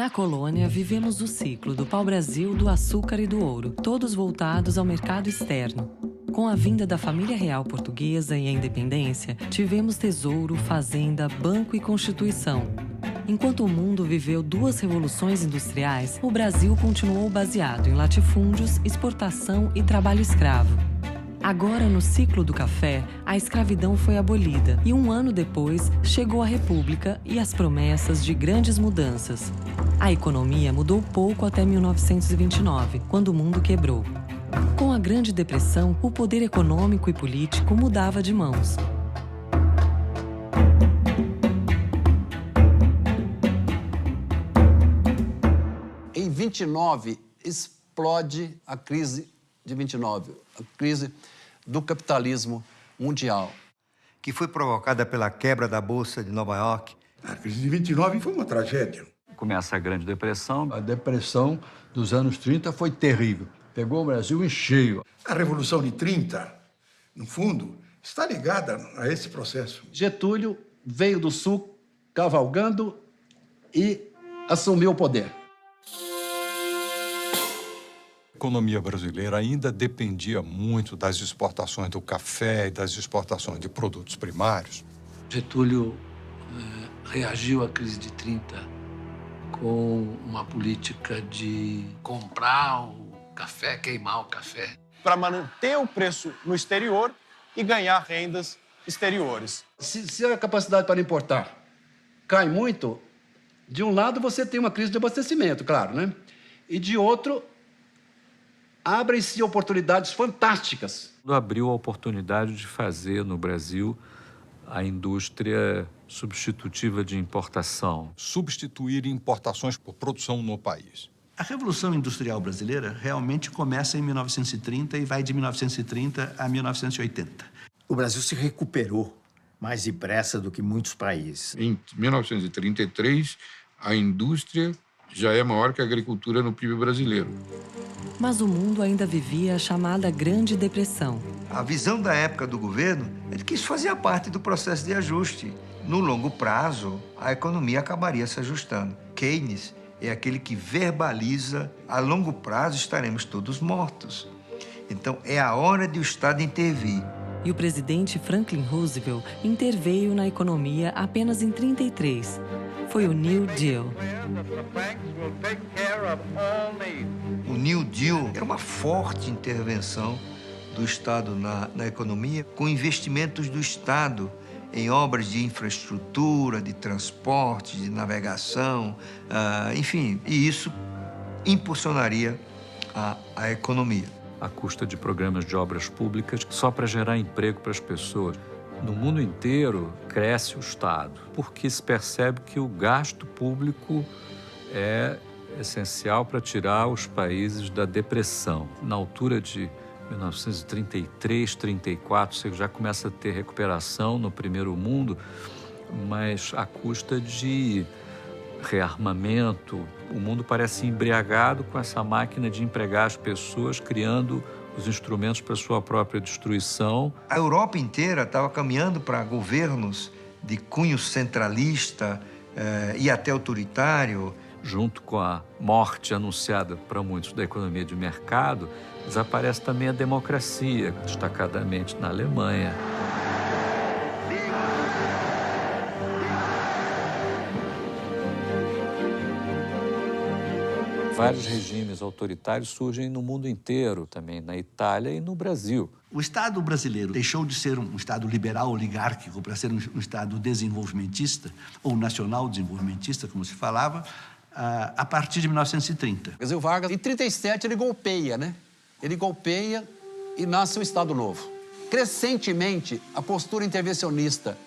Na colônia, vivemos o ciclo do pau-brasil, do açúcar e do ouro, todos voltados ao mercado externo. Com a vinda da família real portuguesa e a independência, tivemos tesouro, fazenda, banco e constituição. Enquanto o mundo viveu duas revoluções industriais, o Brasil continuou baseado em latifúndios, exportação e trabalho escravo. Agora, no ciclo do café, a escravidão foi abolida e 1 ano depois chegou a República e as promessas de grandes mudanças. A economia mudou pouco até 1929, quando o mundo quebrou. Com a Grande Depressão, o poder econômico e político mudava de mãos. Em 29, explode a crise de 29, a crise do capitalismo mundial. Que foi provocada pela quebra da Bolsa de Nova York. A crise de 29 foi uma tragédia. Começa a Grande Depressão. A depressão dos anos 30 foi terrível. Pegou o Brasil em cheio. A Revolução de 30, no fundo, está ligada a esse processo. Getúlio veio do Sul cavalgando e assumiu o poder. A economia brasileira ainda dependia muito das exportações do café e das exportações de produtos primários. Getúlio reagiu à crise de 30 com uma política de comprar o café, queimar o café. Para manter o preço no exterior e ganhar rendas exteriores. Se a capacidade para importar cai muito, de um lado você tem uma crise de abastecimento, claro, né? E de outro, abrem-se oportunidades fantásticas. Abriu a oportunidade de fazer no Brasil a indústria substitutiva de importação. Substituir importações por produção no país. A Revolução Industrial Brasileira realmente começa em 1930 e vai de 1930 a 1980. O Brasil se recuperou mais depressa do que muitos países. Em 1933, a indústria já é maior que a agricultura no PIB brasileiro. Mas o mundo ainda vivia a chamada Grande Depressão. A visão da época do governo é de que isso fazia parte do processo de ajuste. No longo prazo, a economia acabaria se ajustando. Keynes é aquele que verbaliza: a longo prazo estaremos todos mortos. Então, é a hora de o Estado intervir. E o presidente Franklin Roosevelt interveio na economia apenas em 33. Foi o New Deal. O New Deal era uma forte intervenção do Estado na economia, com investimentos do Estado em obras de infraestrutura, de transporte, de navegação, enfim, e isso impulsionaria a economia. À custa de programas de obras públicas só para gerar emprego para as pessoas. No mundo inteiro, cresce o Estado, porque se percebe que o gasto público é essencial para tirar os países da depressão. Na altura de 1933, 34, você já começa a ter recuperação no primeiro mundo, mas à custa de rearmamento. O mundo parece embriagado com essa máquina de empregar as pessoas, criando os instrumentos para sua própria destruição. A Europa inteira estava caminhando para governos de cunho centralista e até autoritário. Junto com a morte anunciada para muitos da economia de mercado, desaparece também a democracia, destacadamente na Alemanha. Vários regimes autoritários surgem no mundo inteiro, também na Itália e no Brasil. O Estado brasileiro deixou de ser um Estado liberal oligárquico para ser um Estado desenvolvimentista, ou nacional desenvolvimentista, como se falava, a partir de 1930. Quer dizer, o Vargas, em 37, ele golpeia, né? Ele golpeia e nasce um Estado novo. Crescentemente, a postura intervencionista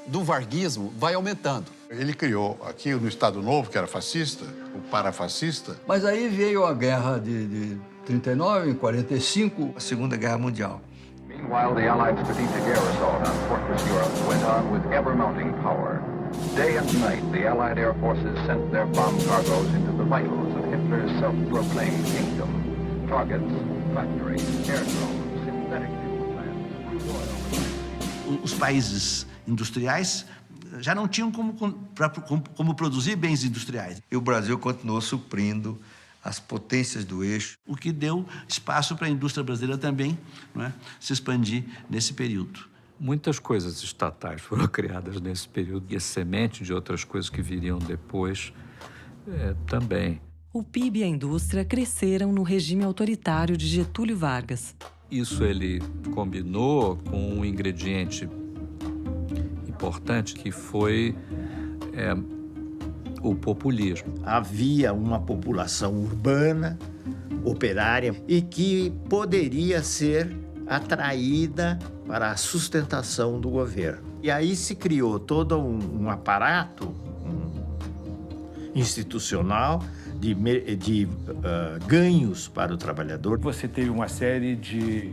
do varguismo vai aumentando. Ele criou aqui no Estado Novo, que era fascista, o parafascista. Mas aí veio a guerra de 39, em 45. A Segunda Guerra Mundial. Meanwhile, the Allied strategic air assault on Fortress Europe went on with ever-mounting power. Day and night, the Allied air forces sent their bomb cargoes into the vitals of Hitler's self-proclaimed kingdom. Targets, factories, airdromes, synthetic fuel plants. Os países industriais já não tinham como produzir bens industriais. E o Brasil continuou suprindo as potências do eixo. O que deu espaço para a indústria brasileira também, não é, se expandir nesse período. Muitas coisas estatais foram criadas nesse período e a semente de outras coisas que viriam depois também. O PIB e a indústria cresceram no regime autoritário de Getúlio Vargas. Isso ele combinou com um ingrediente importante que foi o populismo. Havia uma população urbana, operária, e que poderia ser atraída para a sustentação do governo. E aí se criou todo um aparato institucional de ganhos para o trabalhador. Você teve uma série de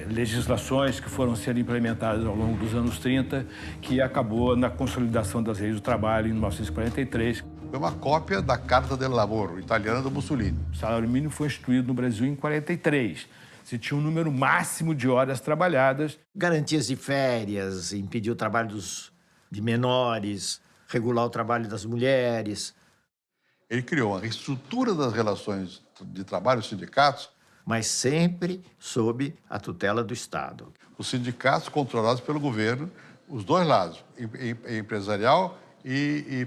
legislações que foram sendo implementadas ao longo dos anos 30, que acabou na consolidação das leis do trabalho em 1943. Foi uma cópia da Carta del Lavoro, italiana do Mussolini. O salário mínimo foi instituído no Brasil em 43. Se tinha um número máximo de horas trabalhadas. Garantias de férias, impedir o trabalho de menores, regular o trabalho das mulheres. Ele criou uma reestrutura das relações de trabalho, os sindicatos. Mas sempre sob a tutela do Estado. Os sindicatos controlados pelo governo, os dois lados, empresarial e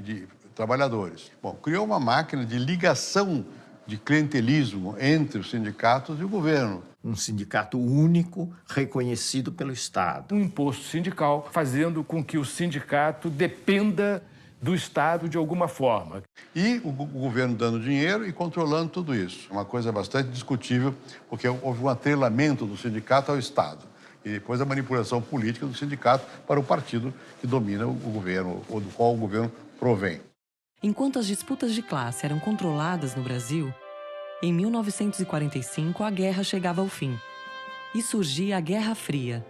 de trabalhadores. Bom, criou uma máquina de ligação de clientelismo entre os sindicatos e o governo. Um sindicato único, reconhecido pelo Estado. Um imposto sindical fazendo com que o sindicato dependa do Estado de alguma forma. E o governo dando dinheiro e controlando tudo isso. Uma coisa bastante discutível, porque houve um atrelamento do sindicato ao Estado. E depois a manipulação política do sindicato para o partido que domina o governo, ou do qual o governo provém. Enquanto as disputas de classe eram controladas no Brasil, em 1945 a guerra chegava ao fim. E surgia a Guerra Fria.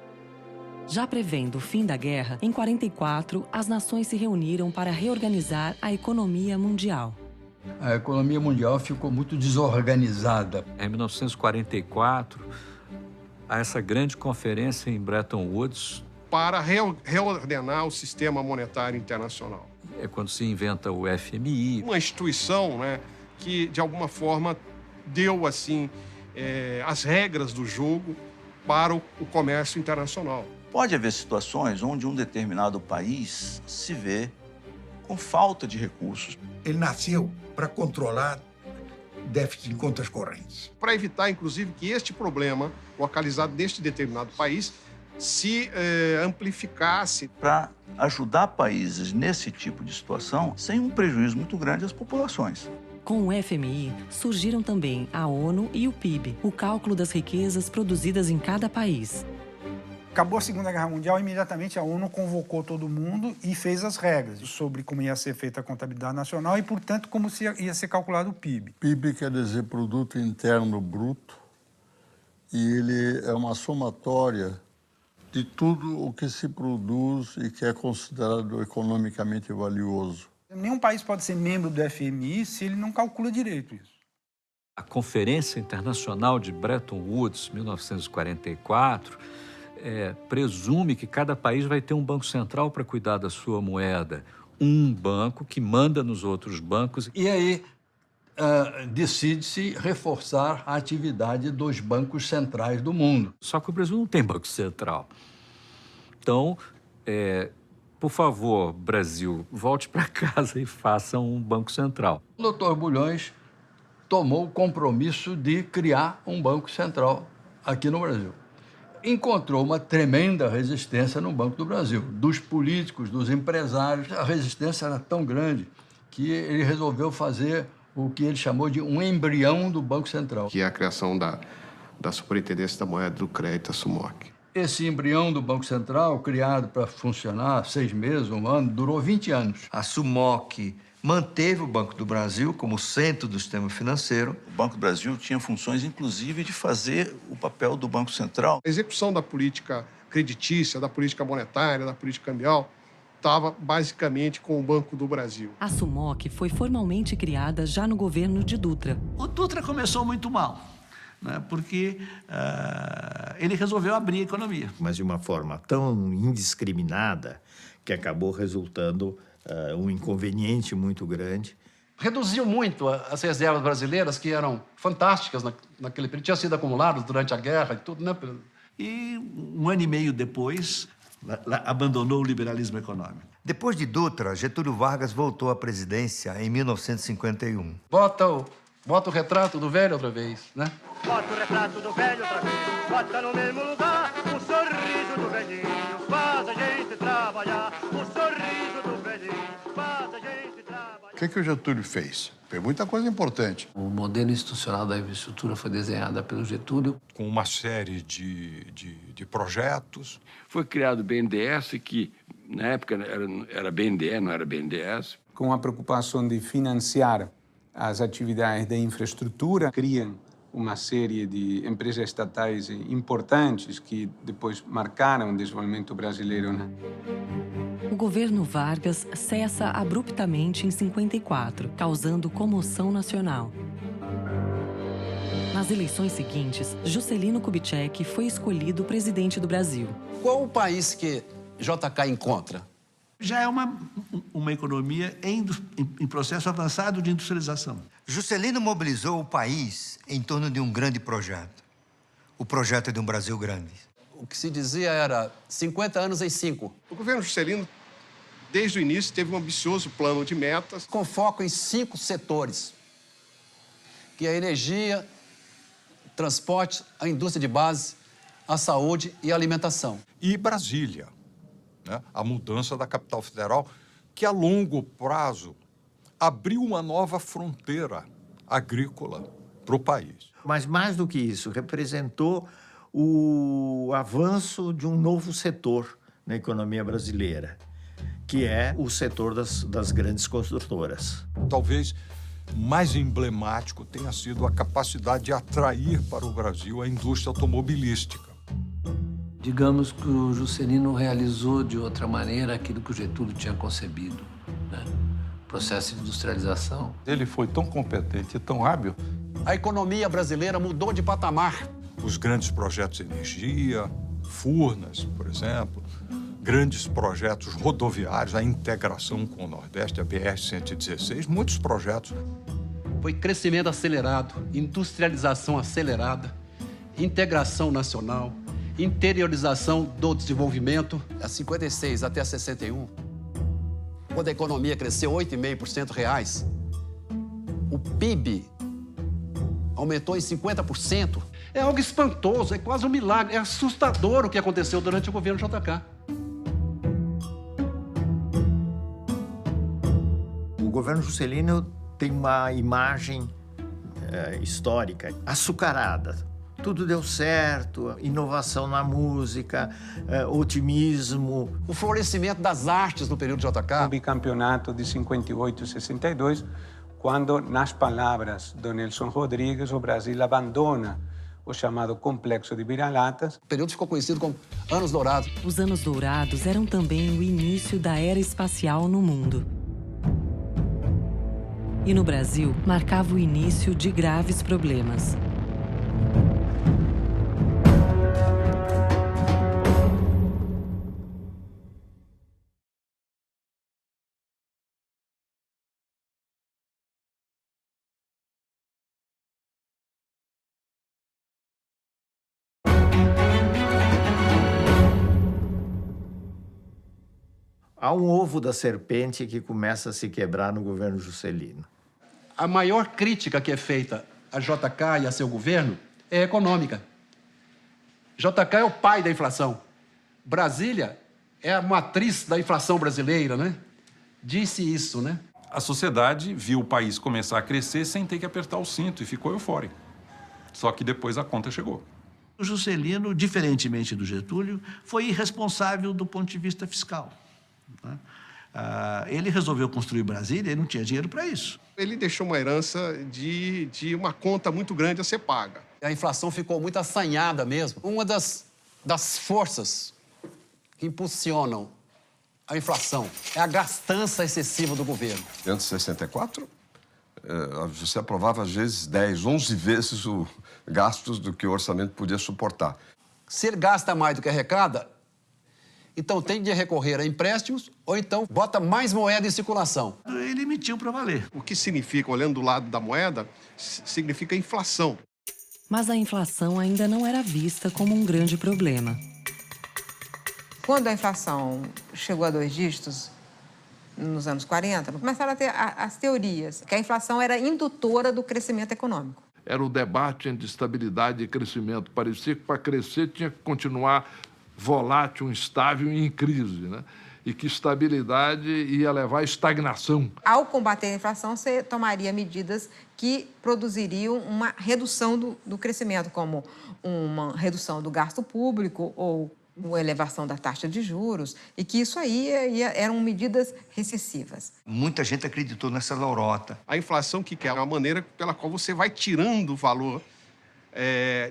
Já prevendo o fim da guerra, em 1944, as nações se reuniram para reorganizar a economia mundial. A economia mundial ficou muito desorganizada. Em 1944, há essa grande conferência em Bretton Woods para reordenar o sistema monetário internacional. É quando se inventa o FMI. Uma instituição, né, que, de alguma forma, deu assim, as regras do jogo para o comércio internacional. Pode haver situações onde um determinado país se vê com falta de recursos. Ele nasceu para controlar déficit em contas correntes. Para evitar, inclusive, que este problema, localizado neste determinado país, se amplificasse. Para ajudar países nesse tipo de situação, sem um prejuízo muito grande às populações. Com o FMI, surgiram também a ONU e o PIB, o cálculo das riquezas produzidas em cada país. Acabou a Segunda Guerra Mundial, imediatamente a ONU convocou todo mundo e fez as regras sobre como ia ser feita a contabilidade nacional e, portanto, como ia ser calculado o PIB. PIB quer dizer Produto Interno Bruto, e ele é uma somatória de tudo o que se produz e que é considerado economicamente valioso. Nenhum país pode ser membro do FMI se ele não calcula direito isso. A Conferência Internacional de Bretton Woods, 1944, presume que cada país vai ter um banco central para cuidar da sua moeda. Um banco que manda nos outros bancos. E aí decide-se reforçar a atividade dos bancos centrais do mundo. Só que o Brasil não tem banco central. Então, por favor, Brasil, volte para casa e faça um banco central. O doutor Bulhões tomou o compromisso de criar um banco central aqui no Brasil. Encontrou uma tremenda resistência no Banco do Brasil, dos políticos, dos empresários. A resistência era tão grande que ele resolveu fazer o que ele chamou de um embrião do Banco Central. Que é a criação da Superintendência da Moeda do Crédito, a SUMOC. Esse embrião do Banco Central, criado para funcionar 6 meses, 1 ano, durou 20 anos. A SUMOC manteve o Banco do Brasil como centro do sistema financeiro. O Banco do Brasil tinha funções, inclusive, de fazer o papel do Banco Central. A execução da política creditícia, da política monetária, da política cambial, estava basicamente com o Banco do Brasil. A SUMOC foi formalmente criada já no governo de Dutra. O Dutra começou muito mal, né? Porque ele resolveu abrir a economia. Mas de uma forma tão indiscriminada que acabou resultando um inconveniente muito grande. Reduziu muito as reservas brasileiras, que eram fantásticas naquele período, tinham sido acumuladas durante a guerra e tudo, né? E um ano e meio depois, abandonou o liberalismo econômico. Depois de Dutra, Getúlio Vargas voltou à presidência em 1951. Bota o retrato do velho outra vez, né? Bota o retrato do velho outra vez, bota no mesmo lugar o sorriso do velhinho, faz a gente trabalhar, o sorriso do velhinho, faz a gente trabalhar. O que o Getúlio fez? Fez muita coisa importante. O modelo institucional da infraestrutura foi desenhado pelo Getúlio. Com uma série de projetos. Foi criado o BNDES, que na época era BNDE, não era BNDES. Com a preocupação de financiar as atividades de infraestrutura, criam uma série de empresas estatais importantes que depois marcaram o desenvolvimento brasileiro, né? O governo Vargas cessa abruptamente em 54, causando comoção nacional. Nas eleições seguintes, Juscelino Kubitschek foi escolhido presidente do Brasil. Qual o país que JK encontra? Já é uma economia em processo avançado de industrialização. Juscelino mobilizou o país em torno de um grande projeto. O projeto de um Brasil grande. O que se dizia era 50 anos em 5. O governo Juscelino, desde o início, teve um ambicioso plano de metas. Com foco em 5 setores, que é a energia, transporte, a indústria de base, a saúde e a alimentação. E Brasília, né? A mudança da capital federal, que a longo prazo abriu uma nova fronteira agrícola para o país. Mas mais do que isso, representou o avanço de um novo setor na economia brasileira, que é o setor das grandes construtoras. Talvez mais emblemático tenha sido a capacidade de atrair para o Brasil a indústria automobilística. Digamos que o Juscelino realizou de outra maneira aquilo que o Getúlio tinha concebido, né? Processo de industrialização. Ele foi tão competente e tão hábil. A economia brasileira mudou de patamar. Os grandes projetos de energia, Furnas, por exemplo, grandes projetos rodoviários, a integração com o Nordeste, a BR-116, muitos projetos. Foi crescimento acelerado, industrialização acelerada, integração nacional, interiorização do desenvolvimento. A 56 até 61, quando a economia cresceu 8,5% reais, o PIB aumentou em 50%. É algo espantoso, é quase um milagre, é assustador o que aconteceu durante o governo JK. O governo Juscelino tem uma imagem histórica açucarada. Tudo deu certo, inovação na música, otimismo. O florescimento das artes no período JK. O bicampeonato de 58 e 62, quando, nas palavras de Nelson Rodrigues, o Brasil abandona o chamado Complexo de Vira-Latas. O período ficou conhecido como Anos Dourados. Os Anos Dourados eram também o início da era espacial no mundo. E no Brasil, marcava o início de graves problemas. Há um ovo da serpente que começa a se quebrar no governo Juscelino. A maior crítica que é feita a JK e a seu governo é econômica. JK é o pai da inflação. Brasília é a matriz da inflação brasileira, né? Disse isso, né? A sociedade viu o país começar a crescer sem ter que apertar o cinto e ficou eufórica. Só que depois a conta chegou. O Juscelino, diferentemente do Getúlio, foi irresponsável do ponto de vista fiscal. Ele resolveu construir Brasília e não tinha dinheiro para isso. Ele deixou uma herança de uma conta muito grande a ser paga. A inflação ficou muito assanhada mesmo. Uma das forças que impulsionam a inflação é a gastança excessiva do governo. Antes de 64, você aprovava às vezes 10, 11 vezes os gastos do que o orçamento podia suportar. Se ele gasta mais do que arrecada, então tem de recorrer a empréstimos ou então bota mais moeda em circulação. Ele emitiu para valer. O que significa, olhando do lado da moeda, significa inflação. Mas a inflação ainda não era vista como um grande problema. Quando a inflação chegou a 2 dígitos, nos anos 40, começaram a ter as teorias que a inflação era indutora do crescimento econômico. Era o debate entre estabilidade e crescimento. Parecia que para crescer tinha que continuar volátil, instável e em crise, né? E que estabilidade ia levar à estagnação. Ao combater a inflação, você tomaria medidas que produziriam uma redução do crescimento, como uma redução do gasto público ou uma elevação da taxa de juros, e que isso aí eram medidas recessivas. Muita gente acreditou nessa lorota. A inflação que é uma maneira pela qual você vai tirando o valor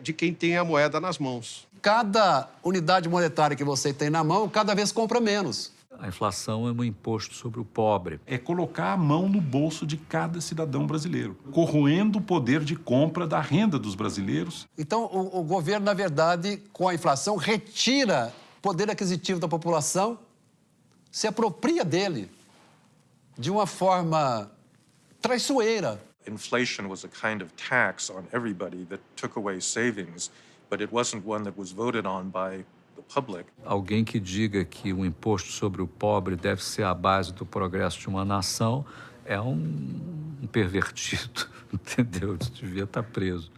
de quem tem a moeda nas mãos. Cada unidade monetária que você tem na mão, cada vez compra menos. A inflação é um imposto sobre o pobre. É colocar a mão no bolso de cada cidadão brasileiro, corroendo o poder de compra da renda dos brasileiros. Então, o governo, na verdade, com a inflação, retira o poder aquisitivo da população, se apropria dele de uma forma traiçoeira. Inflation was a kind of tax on everybody that took away savings, but it wasn't one that was voted on by the public. Alguém que diga que o imposto sobre o pobre deve ser a base do progresso de uma nação é um pervertido, entendeu? Devia estar preso.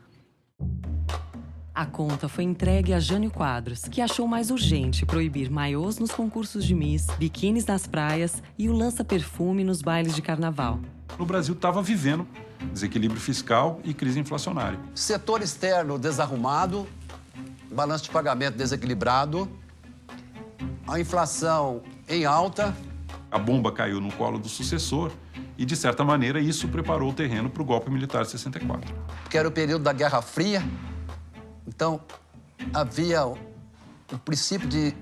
A conta foi entregue a Jânio Quadros, que achou mais urgente proibir maiôs nos concursos de Miss, biquínis nas praias e o lança-perfume nos bailes de carnaval. O Brasil estava vivendo desequilíbrio fiscal e crise inflacionária. Setor externo desarrumado, balanço de pagamento desequilibrado, a inflação em alta. A bomba caiu no colo do sucessor e, de certa maneira, isso preparou o terreno para o golpe militar de 64. Que era o período da Guerra Fria. Então, havia um princípio de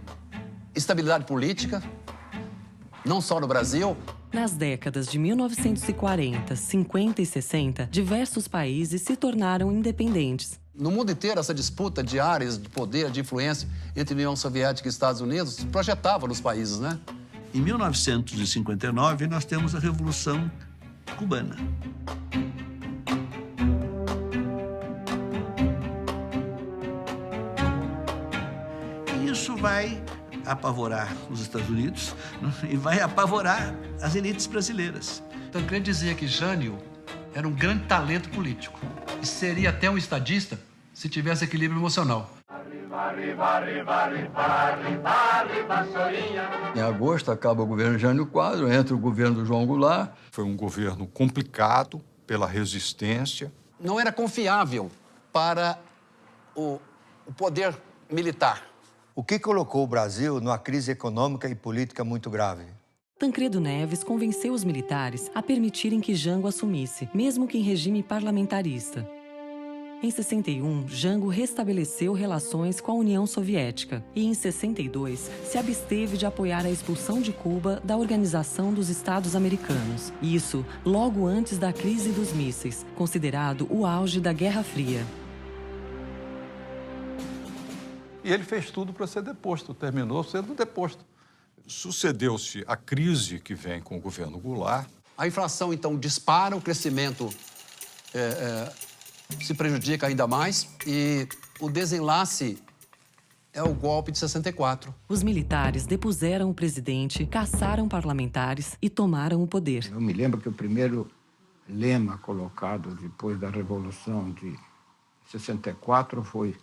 estabilidade política, não só no Brasil. Nas décadas de 1940, 50 e 60, diversos países se tornaram independentes. No mundo inteiro, essa disputa de áreas de poder, de influência entre União Soviética e Estados Unidos se projetava nos países, né? Em 1959, nós temos a Revolução Cubana. E isso vai apavorar os Estados Unidos e vai apavorar as elites brasileiras. Tancredo dizia que Jânio era um grande talento político e seria até um estadista se tivesse equilíbrio emocional. Em agosto acaba o governo Jânio Quadros, entra o governo do João Goulart. Foi um governo complicado pela resistência. Não era confiável para o poder militar. O que colocou o Brasil numa crise econômica e política muito grave? Tancredo Neves convenceu os militares a permitirem que Jango assumisse, mesmo que em regime parlamentarista. Em 61, Jango restabeleceu relações com a União Soviética e, em 62, se absteve de apoiar a expulsão de Cuba da Organização dos Estados Americanos. Isso logo antes da crise dos mísseis, considerado o auge da Guerra Fria. E ele fez tudo para ser deposto, terminou sendo deposto. Sucedeu-se a crise que vem com o governo Goulart. A inflação, então, dispara, o crescimento se prejudica ainda mais e o desenlace é o golpe de 64. Os militares depuseram o presidente, caçaram parlamentares e tomaram o poder. Eu me lembro que o primeiro lema colocado depois da Revolução de 64 foi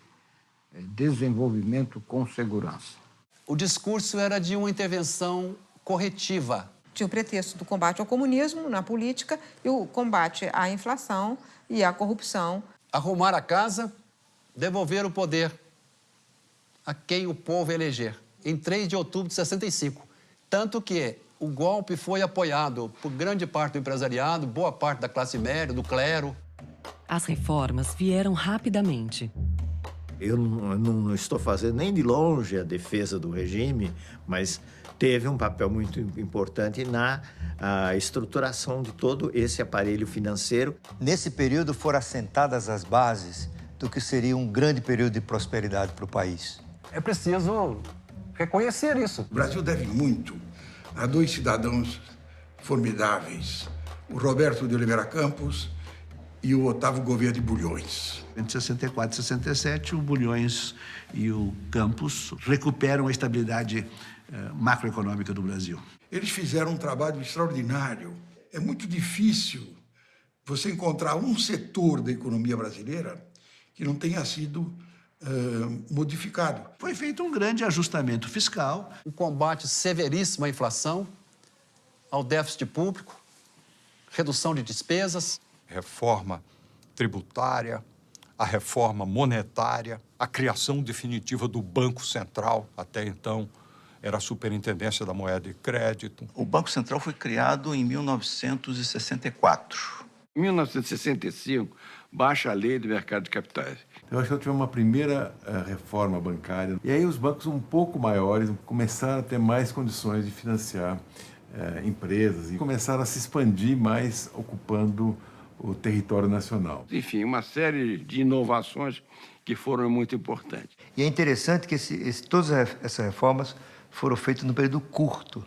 desenvolvimento com segurança. O discurso era de uma intervenção corretiva. Tinha o pretexto do combate ao comunismo na política e o combate à inflação e à corrupção. Arrumar a casa, devolver o poder a quem o povo eleger, em 3 de outubro de 65. Tanto que o golpe foi apoiado por grande parte do empresariado, boa parte da classe média, do clero. As reformas vieram rapidamente. Eu não estou fazendo nem de longe a defesa do regime, mas teve um papel muito importante na estruturação de todo esse aparelho financeiro. Nesse período foram assentadas as bases do que seria um grande período de prosperidade para o país. É preciso reconhecer isso. O Brasil deve muito a dois cidadãos formidáveis, o Roberto de Oliveira Campos e o Otávio Gouveia de Bulhões. Entre 64 e 67, o Bulhões e o Campos recuperam a estabilidade macroeconômica do Brasil. Eles fizeram um trabalho extraordinário. É muito difícil você encontrar um setor da economia brasileira que não tenha sido modificado. Foi feito um grande ajustamento fiscal. Um combate severíssimo à inflação, ao déficit público, redução de despesas. Reforma tributária, a reforma monetária, a criação definitiva do Banco Central, até então era a Superintendência da Moeda e Crédito. O Banco Central foi criado em 1964. Em 1965, baixa a lei do mercado de capitais. Eu acho que tivemos uma primeira reforma bancária. E aí os bancos um pouco maiores começaram a ter mais condições de financiar empresas e começaram a se expandir mais, ocupando o território nacional. Enfim, uma série de inovações que foram muito importantes. E é interessante que todas essas reformas foram feitas num período curto,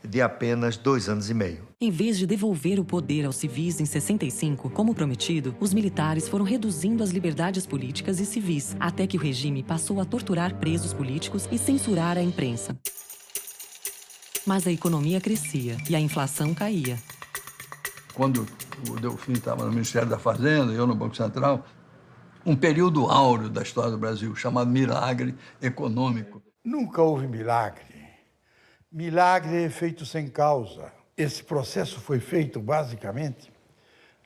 de apenas 2 anos e meio. Em vez de devolver o poder aos civis em 65, como prometido, os militares foram reduzindo as liberdades políticas e civis, até que o regime passou a torturar presos políticos e censurar a imprensa. Mas a economia crescia e a inflação caía. Quando o Delfim estava no Ministério da Fazenda e eu no Banco Central, um período áureo da história do Brasil, chamado milagre econômico. Nunca houve milagre. Milagre é feito sem causa. Esse processo foi feito, basicamente,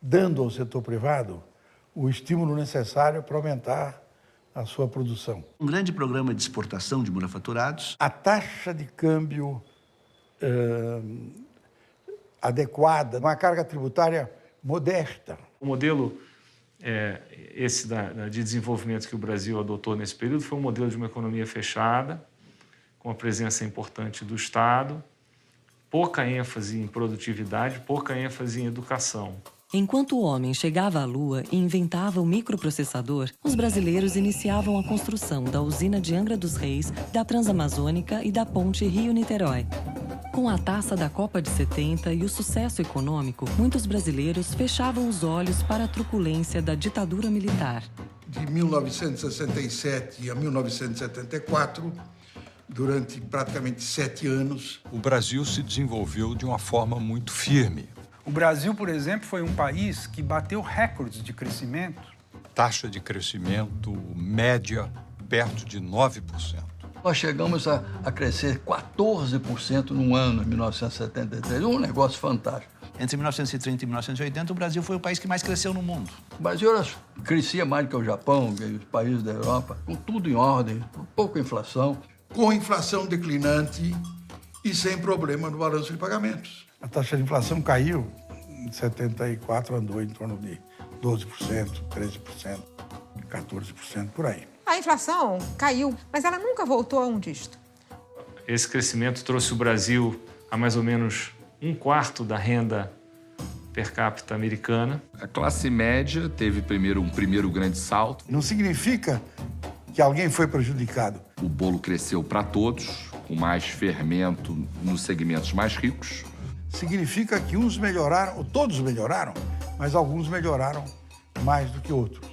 dando ao setor privado o estímulo necessário para aumentar a sua produção. Um grande programa de exportação de manufaturados. A taxa de câmbio adequada, uma carga tributária modesta. O modelo esse de desenvolvimento que o Brasil adotou nesse período foi um modelo de uma economia fechada, com a presença importante do Estado, pouca ênfase em produtividade, pouca ênfase em educação. Enquanto o homem chegava à Lua e inventava o microprocessador, os brasileiros iniciavam a construção da usina de Angra dos Reis, da Transamazônica e da ponte Rio-Niterói. Com a taça da Copa de 70 e o sucesso econômico, muitos brasileiros fechavam os olhos para a truculência da ditadura militar. De 1967 a 1974, durante praticamente 7 anos. O Brasil se desenvolveu de uma forma muito firme. O Brasil, por exemplo, foi um país que bateu recordes de crescimento. Taxa de crescimento média perto de 9%. Nós chegamos a crescer 14% num ano, em 1973. Um negócio fantástico. Entre 1930 e 1980, o Brasil foi o país que mais cresceu no mundo. O Brasil crescia mais do que o Japão, que os países da Europa, com tudo em ordem, pouca inflação. Com inflação declinante e sem problema no balanço de pagamentos. A taxa de inflação caiu, em 74 andou em torno de 12%, 13%, 14%, por aí. A inflação caiu, mas ela nunca voltou a um dígito. Esse crescimento trouxe o Brasil a mais ou menos 1/4 da renda per capita americana. A classe média teve um primeiro grande salto. Não significa que alguém foi prejudicado. O bolo cresceu para todos, com mais fermento nos segmentos mais ricos. Significa que uns melhoraram, ou todos melhoraram, mas alguns melhoraram mais do que outros.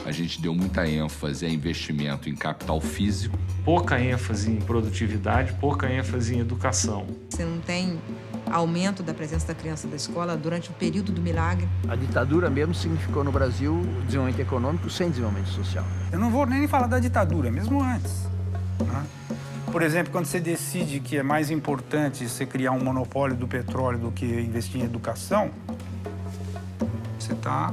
A gente deu muita ênfase a investimento em capital físico. Pouca ênfase em produtividade, pouca ênfase em educação. Você não tem aumento da presença da criança da escola durante o período do milagre. A ditadura mesmo significou no Brasil desenvolvimento econômico sem desenvolvimento social. Eu não vou nem falar da ditadura, mesmo antes. Né? Por exemplo, quando você decide que é mais importante você criar um monopólio do petróleo do que investir em educação, você está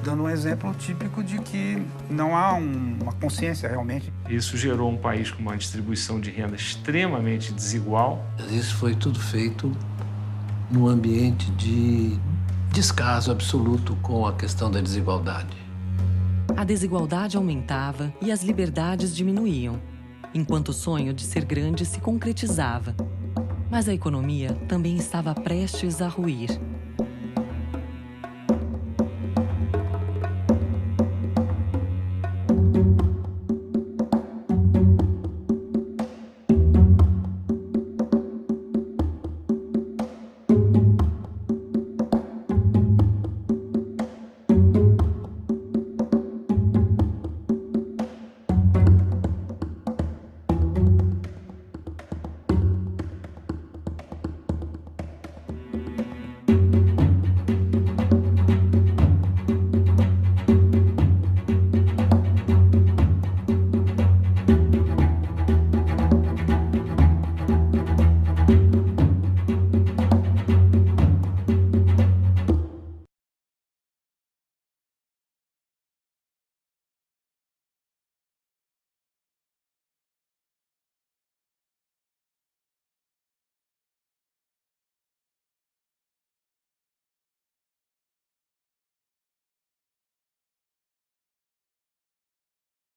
dando um exemplo típico de que não há uma consciência realmente. Isso gerou um país com uma distribuição de renda extremamente desigual. Isso foi tudo feito num ambiente de descaso absoluto com a questão da desigualdade. A desigualdade aumentava e as liberdades diminuíam, enquanto o sonho de ser grande se concretizava. Mas a economia também estava prestes a ruir.